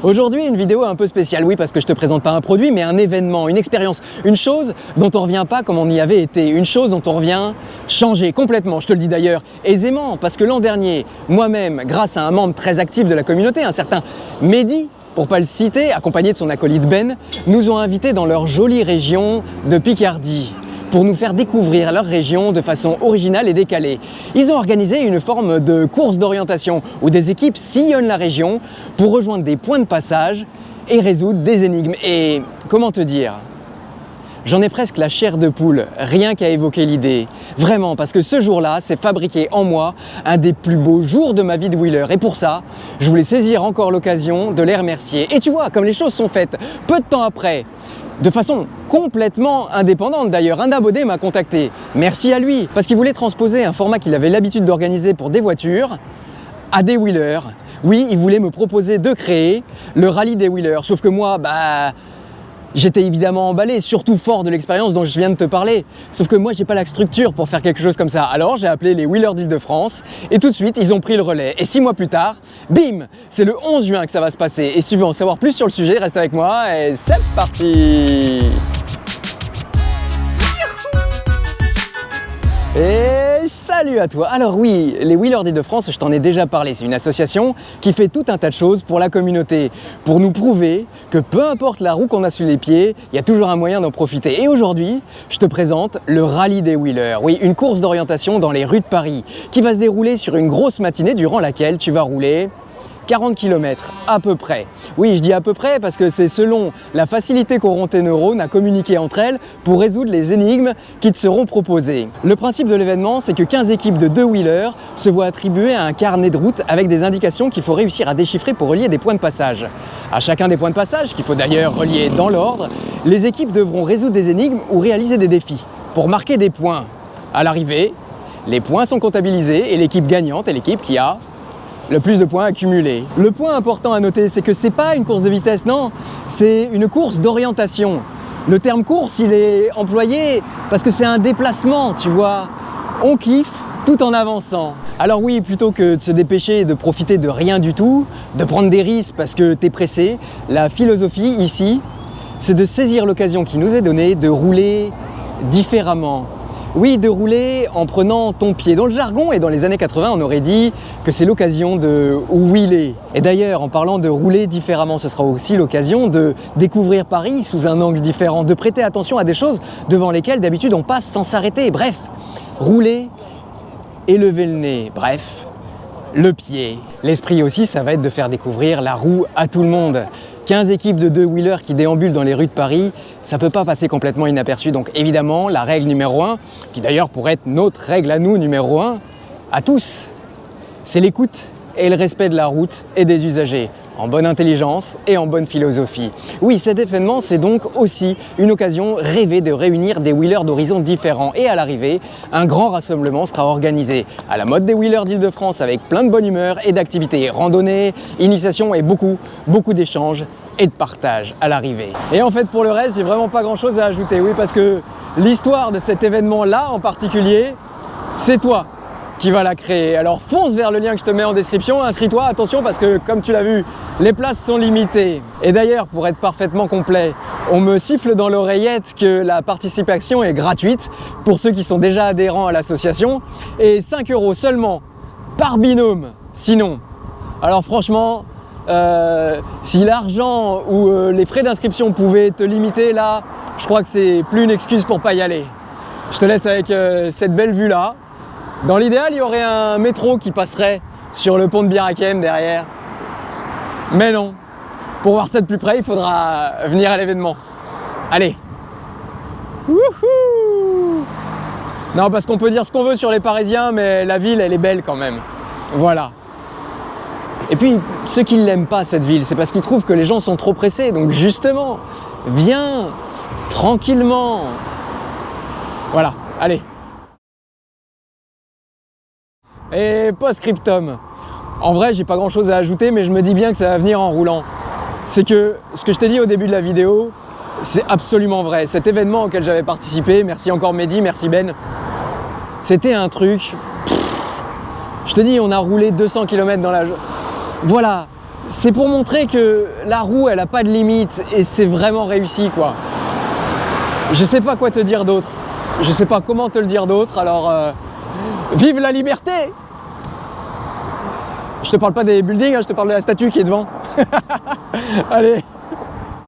Aujourd'hui, une vidéo un peu spéciale, oui, parce que je te présente pas un produit, mais un événement, une expérience, une chose dont on revient pas comme on y avait été, une chose dont on revient changer complètement, je te le dis d'ailleurs aisément, parce que l'an dernier, moi-même, grâce à un membre très actif de la communauté, un certain Mehdi, pour pas le citer, accompagné de son acolyte Ben, nous ont invités dans leur jolie région de Picardie, pour nous faire découvrir leur région de façon originale et décalée. Ils ont organisé une forme de course d'orientation où des équipes sillonnent la région pour rejoindre des points de passage et résoudre des énigmes. Et comment te dire ? J'en ai presque la chair de poule, rien qu'à évoquer l'idée. Vraiment, parce que ce jour-là, c'est fabriqué en moi un des plus beaux jours de ma vie de wheeler. Et pour ça, je voulais saisir encore l'occasion de les remercier. Et tu vois, comme les choses sont faites, peu de temps après, de façon complètement indépendante d'ailleurs, un abonné m'a contacté. Merci à lui, parce qu'il voulait transposer un format qu'il avait l'habitude d'organiser pour des voitures à des wheelers. Oui, il voulait me proposer de créer le rallye des wheelers. Sauf que moi, j'étais évidemment emballé, surtout fort de l'expérience dont je viens de te parler. Sauf que moi, j'ai pas la structure pour faire quelque chose comme ça. Alors, j'ai appelé les Wheelers d'Île-de-France et tout de suite, ils ont pris le relais. Et 6 mois plus tard, bim, c'est le 11 juin que ça va se passer. Et si tu veux en savoir plus sur le sujet, reste avec moi et c'est parti! Et salut à toi! Alors oui, les Wheelers d'Île-de-France, je t'en ai déjà parlé, c'est une association qui fait tout un tas de choses pour la communauté, pour nous prouver que peu importe la roue qu'on a sous les pieds, il y a toujours un moyen d'en profiter. Et aujourd'hui, je te présente le Rallye des Wheelers. Oui, une course d'orientation dans les rues de Paris qui va se dérouler sur une grosse matinée durant laquelle tu vas rouler 40 km à peu près. Oui, je dis à peu près parce que c'est selon la facilité qu'auront tes neurones à communiquer entre elles pour résoudre les énigmes qui te seront proposées. Le principe de l'événement, c'est que 15 équipes de 2 wheelers se voient attribuer un carnet de route avec des indications qu'il faut réussir à déchiffrer pour relier des points de passage. À chacun des points de passage, qu'il faut d'ailleurs relier dans l'ordre, les équipes devront résoudre des énigmes ou réaliser des défis pour marquer des points. À l'arrivée, les points sont comptabilisés et l'équipe gagnante est l'équipe qui a le plus de points accumulés. Le point important à noter, c'est que c'est pas une course de vitesse, non, c'est une course d'orientation. Le terme course, il est employé parce que c'est un déplacement, tu vois. On kiffe tout en avançant. Alors oui, plutôt que de se dépêcher et de profiter de rien du tout, de prendre des risques parce que t'es pressé, la philosophie ici, c'est de saisir l'occasion qui nous est donnée de rouler différemment. Oui, de rouler en prenant ton pied. Dans le jargon et dans les années 80, on aurait dit que c'est l'occasion de wheeler. Et d'ailleurs, en parlant de rouler différemment, ce sera aussi l'occasion de découvrir Paris sous un angle différent, de prêter attention à des choses devant lesquelles d'habitude on passe sans s'arrêter. Bref, rouler et lever le nez. Bref, le pied. L'esprit aussi, ça va être de faire découvrir la roue à tout le monde. 15 équipes de 2 wheelers qui déambulent dans les rues de Paris, ça peut pas passer complètement inaperçu. Donc évidemment, la règle numéro 1, qui d'ailleurs pourrait être notre règle à nous numéro 1, à tous, c'est l'écoute et le respect de la route et des usagers, en bonne intelligence et en bonne philosophie. Oui, cet événement, c'est donc aussi une occasion rêvée de réunir des wheelers d'horizons différents. Et à l'arrivée, un grand rassemblement sera organisé à la mode des wheelers d'Île-de-France avec plein de bonne humeur et d'activités, randonnées, initiations et beaucoup d'échanges et de partage à l'arrivée. Et en fait, pour le reste, j'ai vraiment pas grand-chose à ajouter. Oui, parce que l'histoire de cet événement-là en particulier, c'est toi qui va la créer. Alors fonce vers le lien que je te mets en description, inscris-toi, attention parce que comme tu l'as vu, les places sont limitées. Et d'ailleurs, pour être parfaitement complet, on me siffle dans l'oreillette que la participation est gratuite pour ceux qui sont déjà adhérents à l'association et 5 € seulement par binôme, sinon. Alors franchement, si l'argent ou les frais d'inscription pouvaient te limiter là, je crois que c'est plus une excuse pour pas y aller. Je te laisse avec cette belle vue là. Dans l'idéal, il y aurait un métro qui passerait sur le pont de Bir Hakeim derrière. Mais non, pour voir ça de plus près, il faudra venir à l'événement. Allez. Wouhou! Non, parce qu'on peut dire ce qu'on veut sur les Parisiens, mais la ville, elle est belle quand même. Voilà. Et puis, ceux qui ne l'aiment pas, cette ville, c'est parce qu'ils trouvent que les gens sont trop pressés. Donc justement, viens tranquillement. Voilà, allez. Et post-scriptum. En vrai, j'ai pas grand chose à ajouter, mais je me dis bien que ça va venir en roulant. C'est que ce que je t'ai dit au début de la vidéo, c'est absolument vrai. Cet événement auquel j'avais participé, merci encore Mehdi, merci Ben, c'était un truc. Je te dis, on a roulé 200 km dans la... Voilà, C'est pour montrer que la roue, elle a pas de limite et c'est vraiment réussi, quoi. Je sais pas quoi te dire d'autre. Je sais pas comment te le dire d'autre, alors vive la liberté! Je te parle pas des buildings, hein, je te parle de la statue qui est devant. Allez.